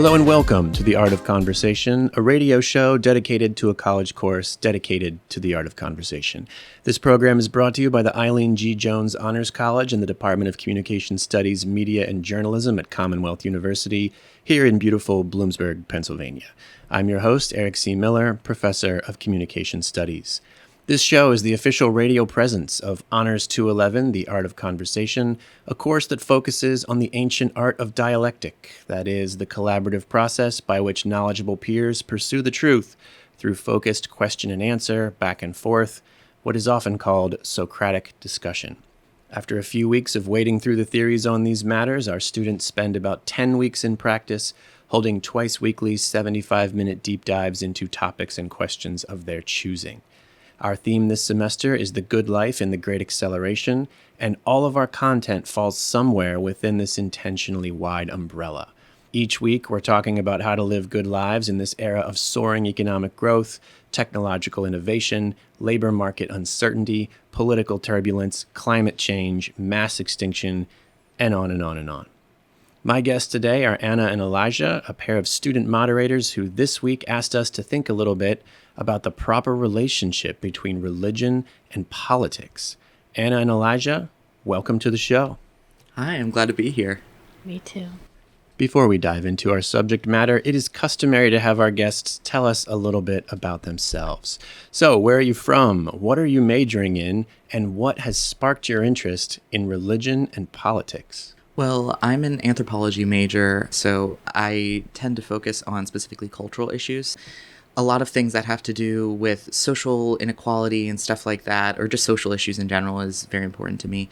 Hello and welcome to The Art of Conversation, a radio show dedicated to a college course dedicated to the art of conversation. This program is brought to you by the Eileen G. Jones Honors College and the Department of Communication Studies, Media, and Journalism at Commonwealth University here in beautiful Bloomsburg, Pennsylvania. I'm your host, Eric C. Miller, Professor of Communication Studies. This show is the official radio presence of Honors 211, The Art of Conversation, a course that focuses on the ancient art of dialectic, that is, the collaborative process by which knowledgeable peers pursue the truth through focused question and answer, back and forth, what is often called Socratic discussion. After a few weeks of wading through the theories on these matters, our students spend about 10 weeks in practice, holding twice weekly 75-minute deep dives into topics and questions of their choosing. Our theme this semester is the good life in the Great Acceleration, and all of our content falls somewhere within this intentionally wide umbrella. Each week, we're talking about how to live good lives in this era of soaring economic growth, technological innovation, labor market uncertainty, political turbulence, climate change, mass extinction, and on and on and on. My guests today are Anna and Elijah, a pair of student moderators who this week asked us to think a little bit about the proper relationship between religion and politics. Anna and Elijah, welcome to the show. Hi, I'm glad to be here. Me too. Before we dive into our subject matter, it is customary to have our guests tell us a little bit about themselves. So, where are you from? What are you majoring in? And what has sparked your interest in religion and politics? Well, I'm an anthropology major, so I tend to focus on specifically cultural issues. A lot of things that have to do with social inequality and stuff like that, or just social issues in general, is very important to me.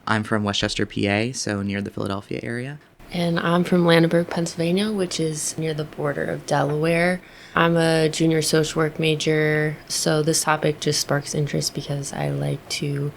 I'm from Westchester, PA, so near the Philadelphia area. And I'm from Landenberg, Pennsylvania, which is near the border of Delaware. I'm a junior social work major, so this topic just sparks interest because I like to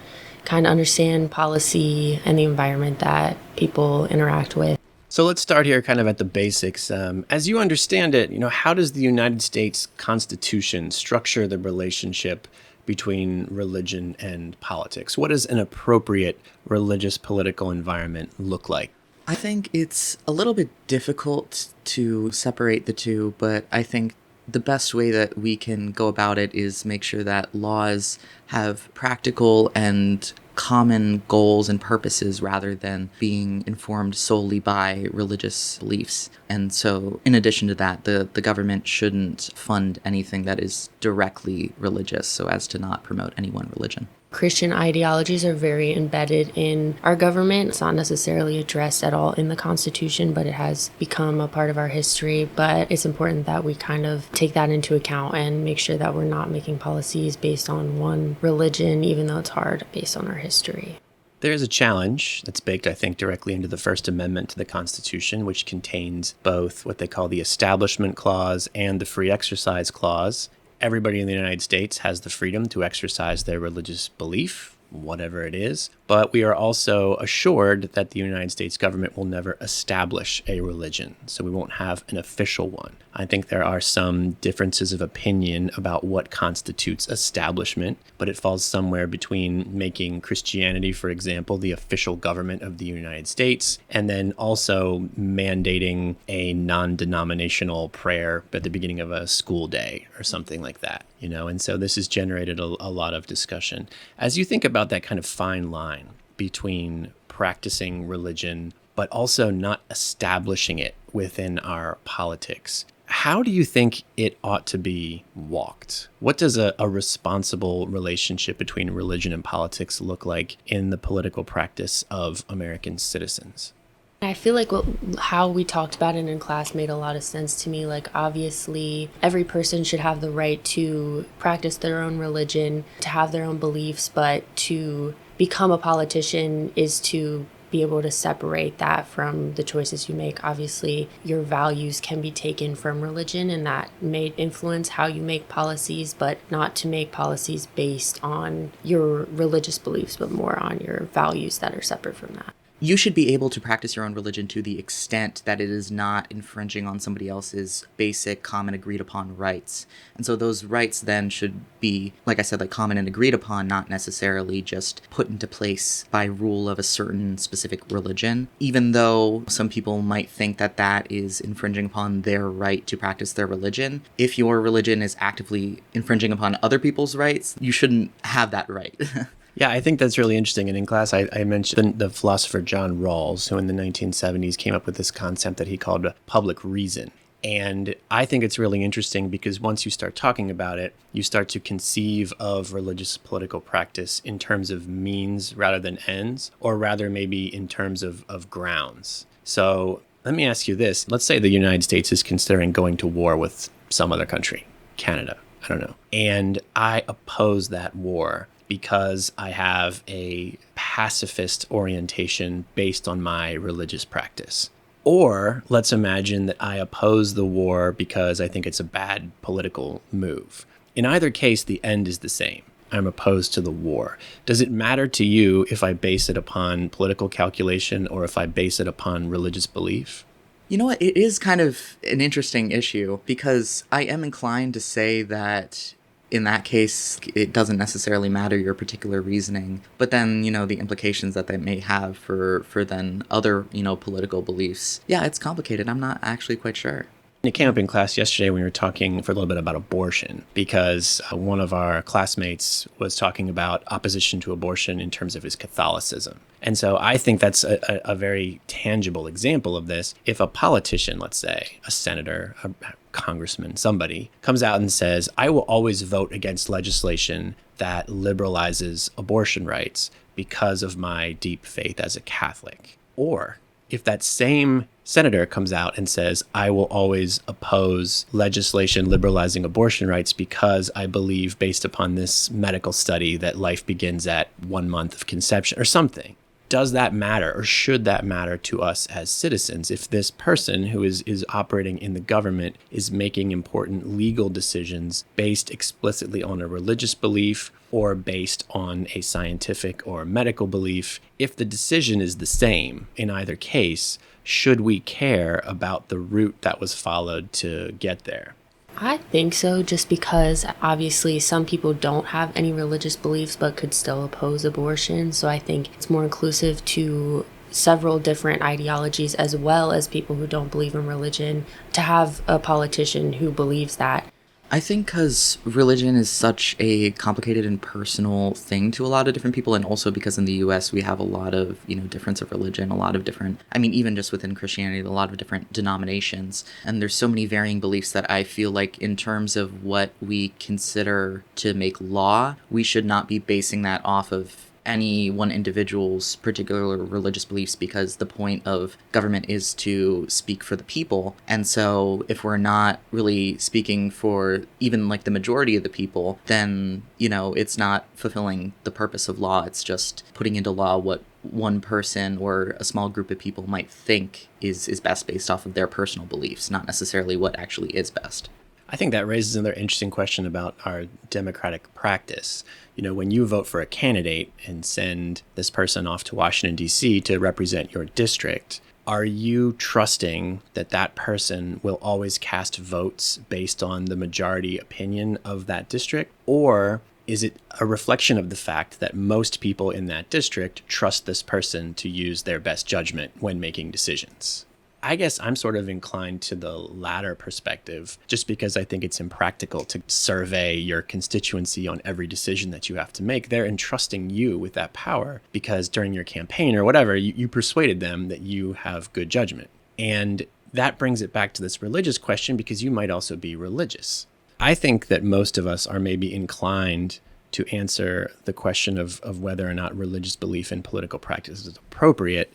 kind of understand policy and the environment that people interact with. So let's start here kind of at the basics. As you understand it, how does the United States Constitution structure the relationship between religion and politics? What does an appropriate religious political environment look like? I think it's a little bit difficult to separate the two, but I think the best way that we can go about it is make sure that laws have practical and common goals and purposes rather than being informed solely by religious beliefs. And so in addition to that, the government shouldn't fund anything that is directly religious so as to not promote any one religion. Christian ideologies are very embedded in our government. It's not necessarily addressed at all in the Constitution, but it has become a part of our history. But it's important that we kind of take that into account and make sure that we're not making policies based on one religion, even though it's hard based on our history. There's a challenge that's baked, I think, directly into the First Amendment to the Constitution, which contains both what they call the Establishment Clause and the Free Exercise Clause. Everybody in the United States has the freedom to exercise their religious belief, whatever it is, but we are also assured that the United States government will never establish a religion, so we won't have an official one. I think there are some differences of opinion about what constitutes establishment, but it falls somewhere between making Christianity, for example, the official government of the United States, and then also mandating a non-denominational prayer at the beginning of a school day or something like that, and so this has generated a lot of discussion. As you think about that kind of fine line between practicing religion, but also not establishing it within our politics, how do you think it ought to be walked? What does a responsible relationship between religion and politics look like in the political practice of American citizens? I feel like how we talked about it in class made a lot of sense to me. Like, obviously, every person should have the right to practice their own religion, to have their own beliefs, but to become a politician is to be able to separate that from the choices you make. Obviously, your values can be taken from religion, and that may influence how you make policies, but not to make policies based on your religious beliefs, but more on your values that are separate from that. you should be able to practice your own religion to the extent that it is not infringing on somebody else's basic, common, agreed upon rights. And so those rights then should be, like I said, like common and agreed upon, not necessarily just put into place by rule of a certain specific religion, even though some people might think that that is infringing upon their right to practice their religion. If your religion is actively infringing upon other people's rights, you shouldn't have that right. Yeah, I think that's really interesting. And in class, I mentioned the philosopher John Rawls, who in the 1970s came up with this concept that he called public reason. And I think it's really interesting because once you start talking about it, you start to conceive of religious political practice in terms of means rather than ends, or rather maybe in terms of grounds. So let me ask you this. Let's say the United States is considering going to war with some other country, Canada, I don't know. And I oppose that war because I have a pacifist orientation based on my religious practice. Or let's imagine that I oppose the war because I think it's a bad political move. In either case, the end is the same. I'm opposed to the war. Does it matter to you if I base it upon political calculation or if I base it upon religious belief? You know what? It is kind of an interesting issue because I am inclined to say that in that case, it doesn't necessarily matter your particular reasoning. But then, the implications that may have for then other, political beliefs. Yeah, it's complicated. I'm not actually quite sure. It came up in class yesterday when we were talking for a little bit about abortion because one of our classmates was talking about opposition to abortion in terms of his Catholicism. And so I think that's a very tangible example of this. If a politician, let's say, a senator, a congressman, somebody, comes out and says, I will always vote against legislation that liberalizes abortion rights because of my deep faith as a Catholic. Or if that same senator comes out and says, I will always oppose legislation liberalizing abortion rights because I believe, based upon this medical study, that life begins at 1 month of conception or something. Does that matter, or should that matter to us as citizens if this person who is operating in the government is making important legal decisions based explicitly on a religious belief or based on a scientific or medical belief? If the decision is the same in either case, should we care about the route that was followed to get there? I think so, just because obviously some people don't have any religious beliefs but could still oppose abortion. So I think it's more inclusive to several different ideologies as well as people who don't believe in religion to have a politician who believes that. I think because religion is such a complicated and personal thing to a lot of different people, and also because in the US we have a lot of, difference of religion, a lot of different, even just within Christianity, a lot of different denominations. And there's so many varying beliefs that I feel like in terms of what we consider to make law, we should not be basing that off of any one individual's particular religious beliefs, because the point of government is to speak for the people. And so if we're not really speaking for even like the majority of the people, then, it's not fulfilling the purpose of law. It's just putting into law what one person or a small group of people might think is best based off of their personal beliefs, not necessarily what actually is best. I think that raises another interesting question about our democratic practice. When you vote for a candidate and send this person off to Washington, D.C. to represent your district, are you trusting that that person will always cast votes based on the majority opinion of that district? Or is it a reflection of the fact that most people in that district trust this person to use their best judgment when making decisions? I guess I'm sort of inclined to the latter perspective, just because I think it's impractical to survey your constituency on every decision that you have to make. They're entrusting you with that power because during your campaign or whatever, you persuaded them that you have good judgment. And that brings it back to this religious question, because you might also be religious. I think that most of us are maybe inclined to answer the question of whether or not religious belief in political practice is appropriate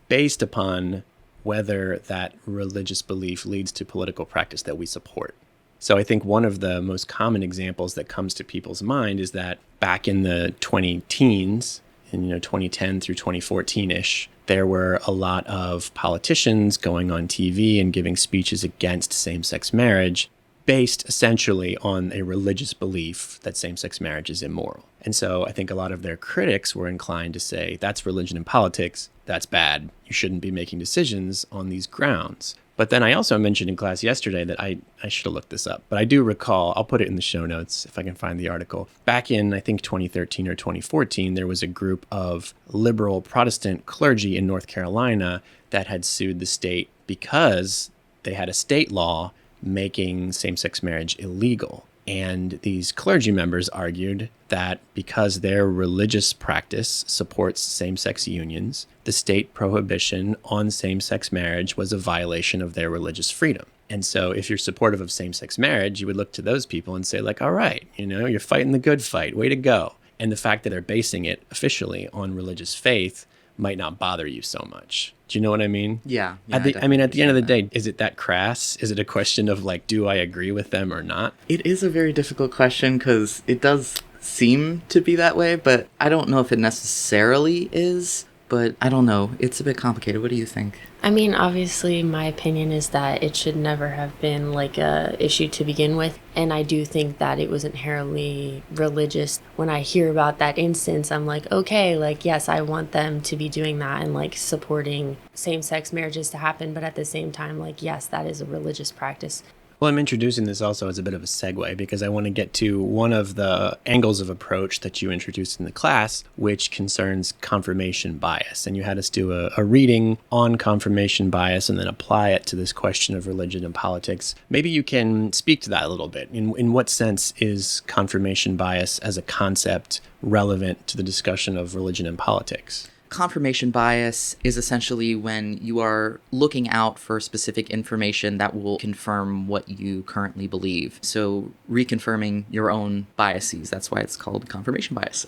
based upon whether that religious belief leads to political practice that we support. So I think one of the most common examples that comes to people's mind is that back in the 20-teens, in 2010 through 2014-ish, there were a lot of politicians going on TV and giving speeches against same-sex marriage. based essentially on a religious belief that same-sex marriage is immoral. And so I think a lot of their critics were inclined to say, that's religion and politics, that's bad, you shouldn't be making decisions on these grounds. But then I also mentioned in class yesterday that I should have looked this up, but I do recall, I'll put it in the show notes if I can find the article. Back in, I think, 2013 or 2014, there was a group of liberal Protestant clergy in North Carolina that had sued the state because they had a state law making same-sex marriage illegal. And these clergy members argued that because their religious practice supports same-sex unions, the state prohibition on same-sex marriage was a violation of their religious freedom. And so if you're supportive of same-sex marriage, you would look to those people and say, like, all right, you're fighting the good fight, way to go. And the fact that they're basing it officially on religious faith might not bother you so much. Do you know what I mean? Yeah. At the end of the day, is it that crass? Is it a question of like, do I agree with them or not? It is a very difficult question because it does seem to be that way, but I don't know if it necessarily is. But I don't know. It's a bit complicated. What do you think? I mean, obviously, my opinion is that it should never have been like a issue to begin with. And I do think that it was inherently religious. When I hear about that instance, I'm like, okay, like, yes, I want them to be doing that and like supporting same-sex marriages to happen. But at the same time, like, yes, that is a religious practice. Well, I'm introducing this also as a bit of a segue because I want to get to one of the angles of approach that you introduced in the class, which concerns confirmation bias. And you had us do a reading on confirmation bias and then apply it to this question of religion and politics. Maybe you can speak to that a little bit. In what sense is confirmation bias as a concept relevant to the discussion of religion and politics? Confirmation bias is essentially when you are looking out for specific information that will confirm what you currently believe. So reconfirming your own biases, that's why it's called confirmation bias.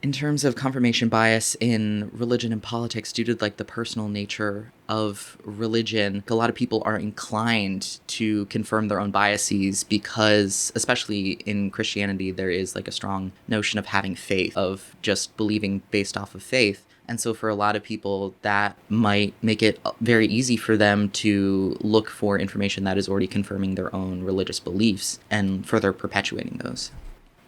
In terms of confirmation bias in religion and politics, due to like the personal nature of religion, a lot of people are inclined to confirm their own biases because, especially in Christianity, there is like a strong notion of having faith, of just believing based off of faith. And so for a lot of people, that might make it very easy for them to look for information that is already confirming their own religious beliefs and further perpetuating those.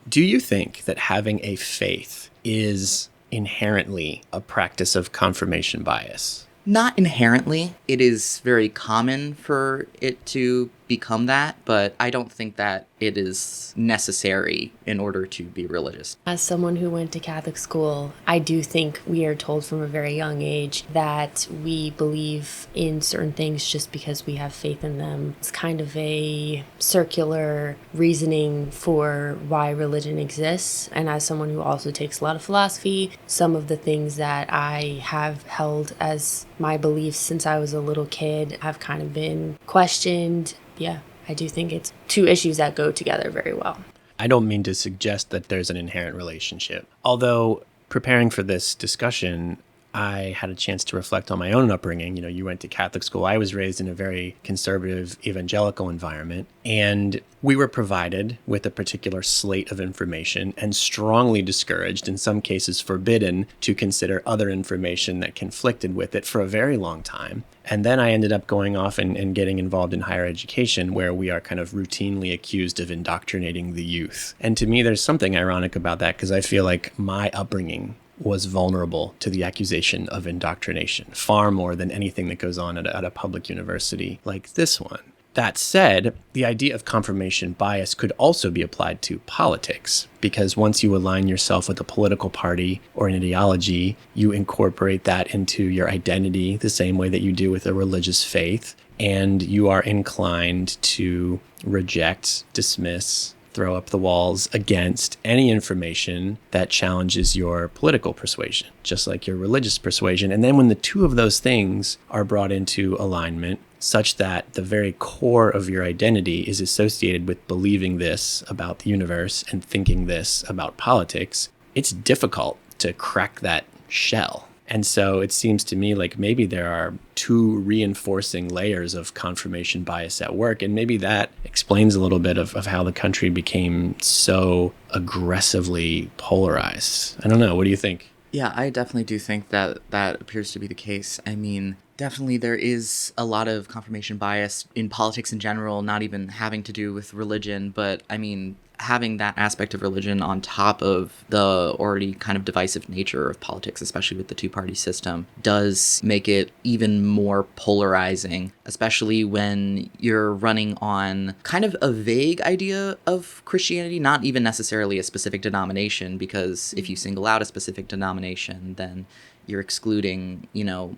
Do you think that having a faith is inherently a practice of confirmation bias? Not inherently. It is very common for it to become that, but I don't think that it is necessary in order to be religious. As someone who went to Catholic school, I do think we are told from a very young age that we believe in certain things just because we have faith in them. It's kind of a circular reasoning for why religion exists. And as someone who also takes a lot of philosophy, some of the things that I have held as my beliefs since I was a little kid have kind of been questioned. Yeah, I do think it's two issues that go together very well. I don't mean to suggest that there's an inherent relationship. Although preparing for this discussion, I had a chance to reflect on my own upbringing. You went to Catholic school. I was raised in a very conservative evangelical environment, and we were provided with a particular slate of information and strongly discouraged, in some cases forbidden, to consider other information that conflicted with it for a very long time. And then I ended up going off and getting involved in higher education, where we are kind of routinely accused of indoctrinating the youth. And to me, there's something ironic about that, because I feel like my upbringing was vulnerable to the accusation of indoctrination, far more than anything that goes on at a public university like this one. That said, the idea of confirmation bias could also be applied to politics, because once you align yourself with a political party or an ideology, you incorporate that into your identity the same way that you do with a religious faith, and you are inclined to reject, dismiss, throw up the walls against any information that challenges your political persuasion, just like your religious persuasion. And then when the two of those things are brought into alignment, such that the very core of your identity is associated with believing this about the universe and thinking this about politics, it's difficult to crack that shell. And so it seems to me like maybe there are two reinforcing layers of confirmation bias at work. And maybe that explains a little bit of how the country became so aggressively polarized. I don't know. What do you think? Yeah, I definitely do think that that appears to be the case. I mean, Definitely, there is a lot of confirmation bias in politics in general, not even having to do with religion, but I mean, having that aspect of religion on top of the already kind of divisive nature of politics, especially with the two-party system, does make it even more polarizing, especially when you're running on kind of a vague idea of Christianity, not even necessarily a specific denomination, because if you single out a specific denomination, then you're excluding,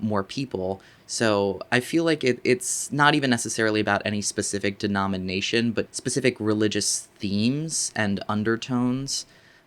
more people. So I feel like it's not even necessarily about any specific denomination, but specific religious themes and undertones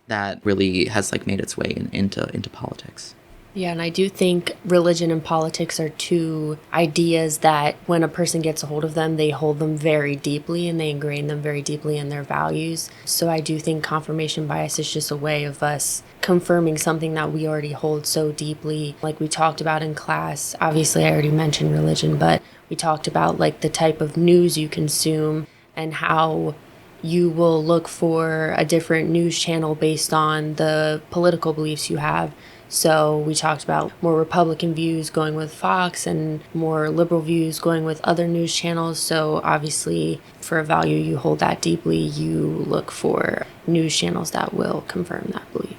that really has like made its way into politics. Yeah, and I do think religion and politics are two ideas that when a person gets a hold of them, they hold them very deeply and they ingrain them very deeply in their values. So I do think confirmation bias is just a way of us confirming something that we already hold so deeply. Like we talked about in class, obviously I already mentioned religion, but we talked about like the type of news you consume and how you will look for a different news channel based on the political beliefs you have. So we talked about more Republican views going with Fox and more liberal views going with other news channels. So obviously for a value you hold that deeply, you look for news channels that will confirm that belief.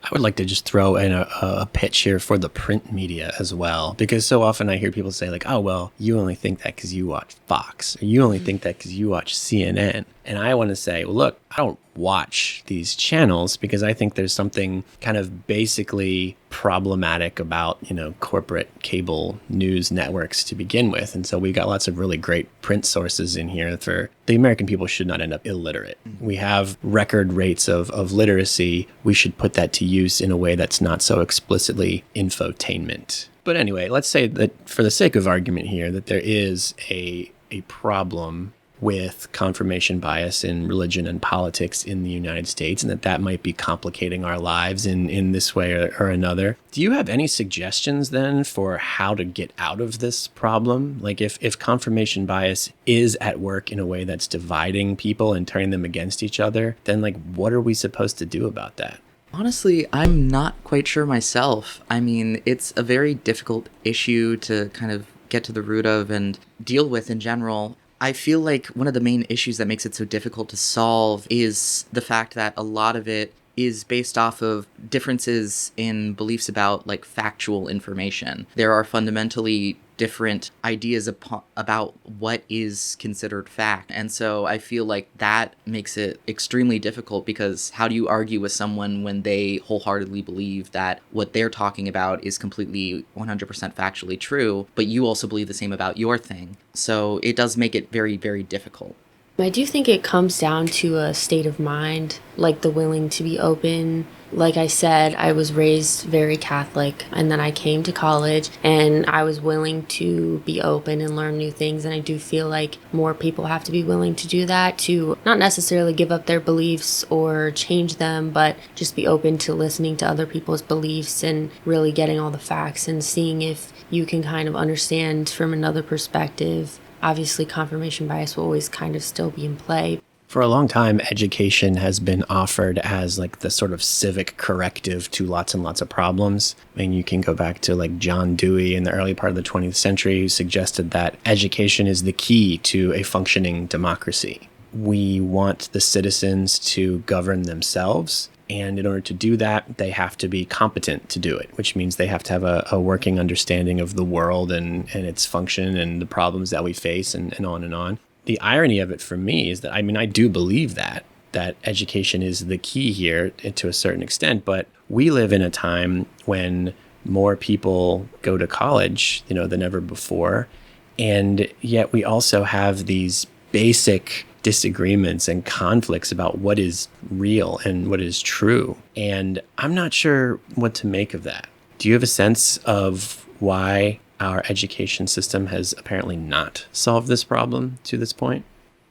I would like to just throw in a pitch here for the print media as well, because so often I hear people say like, oh, well, you only think that because you watch Fox, or you only think that because you watch CNN. And I want to say, well, look, I don't watch these channels because I think there's something kind of basically problematic about, corporate cable news networks to begin with. And so we got lots of really great print sources in here for the American people should not end up illiterate. We have record rates of literacy. We should put that to use in a way that's not so explicitly infotainment. But anyway, let's say that for the sake of argument here, that there is a problem with confirmation bias in religion and politics in the United States, and that might be complicating our lives in this way or another. Do you have any suggestions then for how to get out of this problem? Like if confirmation bias is at work in a way that's dividing people and turning them against each other, then like what are we supposed to do about that? Honestly, I'm not quite sure myself. I mean, it's a very difficult issue to kind of get to the root of and deal with in general. I feel like one of the main issues that makes it so difficult to solve is the fact that a lot of it is based off of differences in beliefs about like factual information. There are fundamentally different ideas about what is considered fact. And so I feel like that makes it extremely difficult, because how do you argue with someone when they wholeheartedly believe that what they're talking about is completely 100% factually true, but you also believe the same about your thing? So it does make it very, very difficult. I do think it comes down to a state of mind, like the willing to be open. Like I said, I was raised very Catholic, and then I came to college and I was willing to be open and learn new things. And I do feel like more people have to be willing to do that, to not necessarily give up their beliefs or change them, but just be open to listening to other people's beliefs and really getting all the facts and seeing if you can kind of understand from another perspective. Obviously, confirmation bias will always kind of still be in play. For a long time, education has been offered as like the sort of civic corrective to lots and lots of problems. I mean, you can go back to like John Dewey in the early part of the 20th century, who suggested that education is the key to a functioning democracy. We want the citizens to govern themselves. And in order to do that, they have to be competent to do it, which means they have to have a working understanding of the world and its function and the problems that we face and on and on. The irony of it for me is that, I mean, I do believe that education is the key here to a certain extent, but we live in a time when more people go to college, than ever before. And yet we also have these basic disagreements and conflicts about what is real and what is true. And I'm not sure what to make of that. Do you have a sense of why our education system has apparently not solved this problem to this point?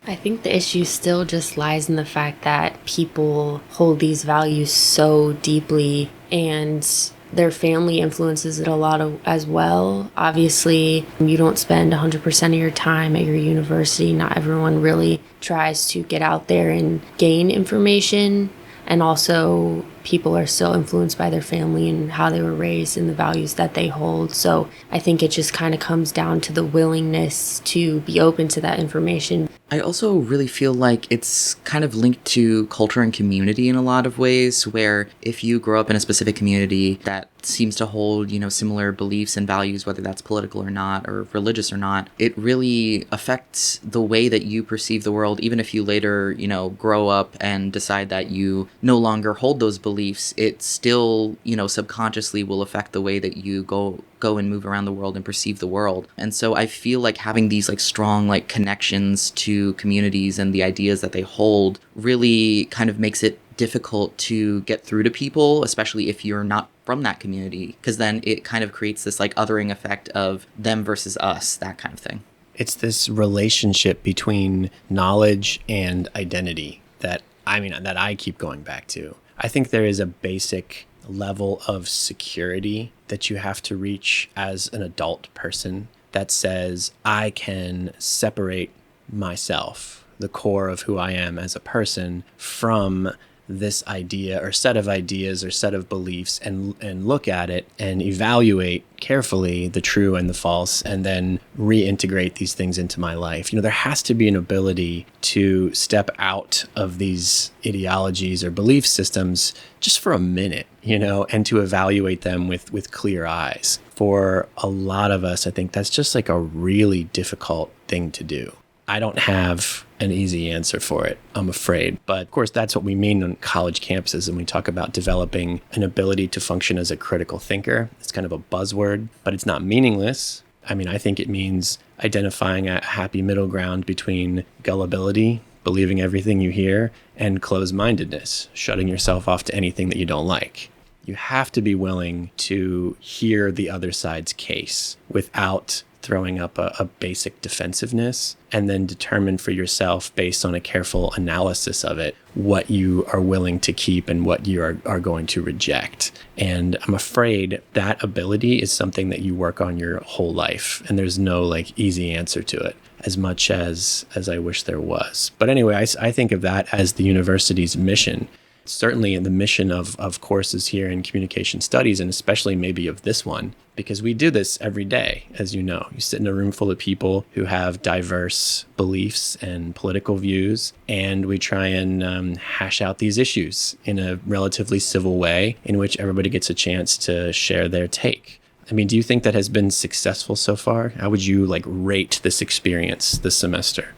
I think the issue still just lies in the fact that people hold these values so deeply, and their family influences it a lot as well. Obviously, you don't spend 100% of your time at your university. Not everyone really tries to get out there and gain information. And also, people are still influenced by their family and how they were raised and the values that they hold. So I think it just kind of comes down to the willingness to be open to that information. I also really feel like it's kind of linked to culture and community in a lot of ways, where if you grow up in a specific community that seems to hold, similar beliefs and values, whether that's political or not, or religious or not, it really affects the way that you perceive the world. Even if you later, grow up and decide that you no longer hold those beliefs, it still, subconsciously will affect the way that you go and move around the world and perceive the world. And so I feel like having these strong connections to communities and the ideas that they hold really kind of makes it difficult to get through to people, especially if you're not from that community, because then it kind of creates this othering effect of them versus us, that kind of thing. It's this relationship between knowledge and identity that I keep going back to. I think there is a basic level of security that you have to reach as an adult person that says, I can separate myself, the core of who I am as a person, from this idea or set of ideas or set of beliefs, and look at it and evaluate carefully the true and the false, and then reintegrate these things into my life. There has to be an ability to step out of these ideologies or belief systems just for a minute, and to evaluate them with clear eyes. For a lot of us, I think that's just a really difficult thing to do. I don't have an easy answer for it, I'm afraid. But of course, that's what we mean on college campuses when we talk about developing an ability to function as a critical thinker. It's kind of a buzzword, but it's not meaningless. I think it means identifying a happy middle ground between gullibility, believing everything you hear, and closed-mindedness, shutting yourself off to anything that you don't like. You have to be willing to hear the other side's case without throwing up a basic defensiveness, and then determine for yourself, based on a careful analysis of it, what you are willing to keep and what you are going to reject. And I'm afraid that ability is something that you work on your whole life, and there's no easy answer to it, as much as I wish there was. But anyway, I think of that as the university's mission. Certainly in the mission of courses here in communication studies, and especially maybe of this one, because we do this every day, as you know. You sit in a room full of people who have diverse beliefs and political views, and we try and hash out these issues in a relatively civil way in which everybody gets a chance to share their take. Do you think that has been successful so far? How would you rate this experience this semester?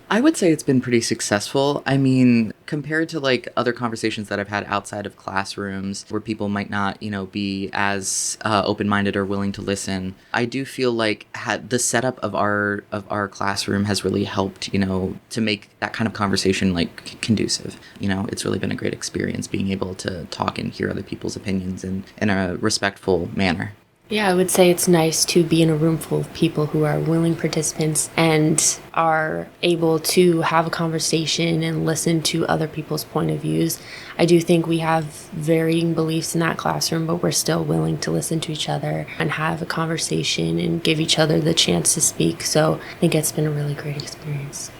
I would say it's been pretty successful. Compared to other conversations that I've had outside of classrooms where people might not, be as open-minded or willing to listen, I do feel like the setup of our classroom has really helped, to make that kind of conversation conducive. It's really been a great experience being able to talk and hear other people's opinions in a respectful manner. Yeah, I would say it's nice to be in a room full of people who are willing participants and are able to have a conversation and listen to other people's point of views. I do think we have varying beliefs in that classroom, but we're still willing to listen to each other and have a conversation and give each other the chance to speak. So I think it's been a really great experience.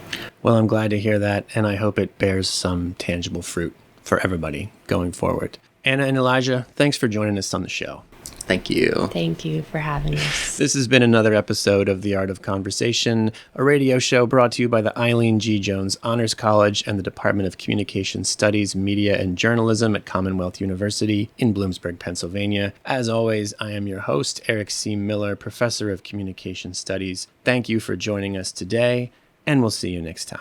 Well, I'm glad to hear that, and I hope it bears some tangible fruit for everybody going forward. Anna and Elijah, thanks for joining us on the show. Thank you. Thank you for having us. This has been another episode of The Art of Conversation, a radio show brought to you by the Eileen G. Jones Honors College and the Department of Communication Studies, Media, and Journalism at Commonwealth University in Bloomsburg, Pennsylvania. As always, I am your host, Eric C. Miller, Professor of Communication Studies. Thank you for joining us today, and we'll see you next time.